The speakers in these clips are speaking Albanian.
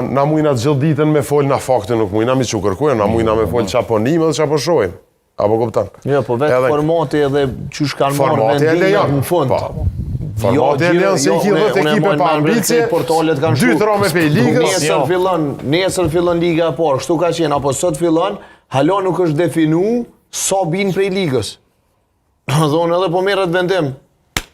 Na mujna të gjithë ditën me folë na fakte nuk mujna mi që kërkujnë, na mujna me folë qa po nime dhe qa po shojnë. Apo kuptan? Jo, po vetë formati edhe qysh kanë marrë vendimet në fund. Formati e lejon se i ki 10 ekipe pa ambicje, 2 trome pe ligës. Nesër fillon liga e parë, kështu ka qenë, apo sot fillon, hala nuk është definu sa bin prej ligës. Thonë edhe po merret vendim.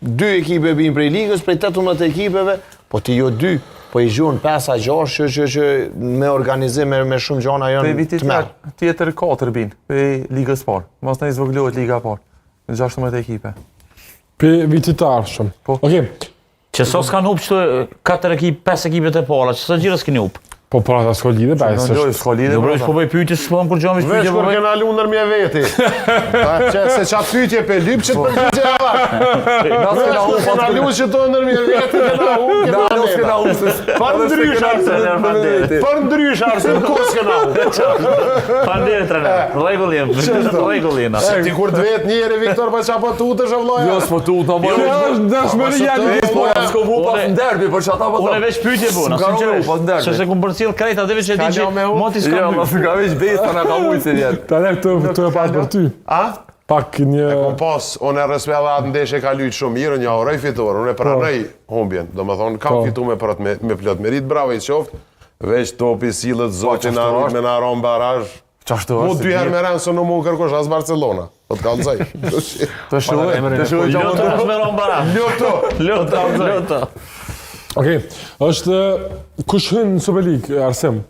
2 ekipe bin prej ligës, prej 18 ekipeve, po ti jo 2. Po i gjunë 5-6 që me organizim me shumë gjana janë të merë. Tjetër 4 binë, për ligës parë. Mos në i zvëglohet liga parë, në 16 ekipe. Për vitit të arshëm. Okej. Që sos kanë hupë që 4 ekipë, 5 ekipet e para, që sa gjirës këni hupë? Po pra ta s'ko lidhe, ba e së s'ko lidhe. Në po bëj pyjtës, s'po më kur gjomë ishtë pyjtje, Vesh kur kena lundër mje veti. Se qa pyjtje pe lypë që të përgjitje ava. Vesh kur kena lundër që të ndër mje veti, kena hupë. Për ndrysh arsim, kos kena hupë. Pandere, trener, regullina. Ti kur të vetë njeri, Viktor, pa qa po tutësh e vloja. Jo, s'po tutë, Unë e veç pyjtje buna, sinqeresht. Se kumë përcil krejt ative që ti që moti s'ka Jo, ma s'ka veç besa në ka ujtë se vjetë. Ta ne këtu e pas për ty. A? Pak një... E kom pas, unë e rësmella atë ndeshe ka lujtë shumë mirë, një orëj fitur, unë e pranëj humbjen. Do më thonë, kam fitu me plot merit, bravo i qoftë, veç topi silët zotin me në aron baraj. Mu 2 herë me rënë, së në mu kërkosh, as Barcelona. Po të kalëzaj. Të shuaj Ljoto është me ronë baraj. Ljoto. Okej, është... Kush hynë në Superlig, Arsim?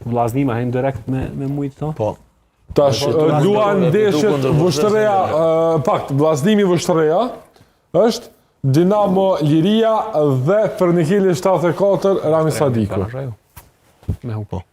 Vllazni ma hejnë direkt me mujtë to? Po. Tash, luan ndeshjet Vështëreja, pakt, vllaznimi Vështëreja, është Dinamo Liria dhe Fernikeli 74 Rami Sadiku. Me hu po.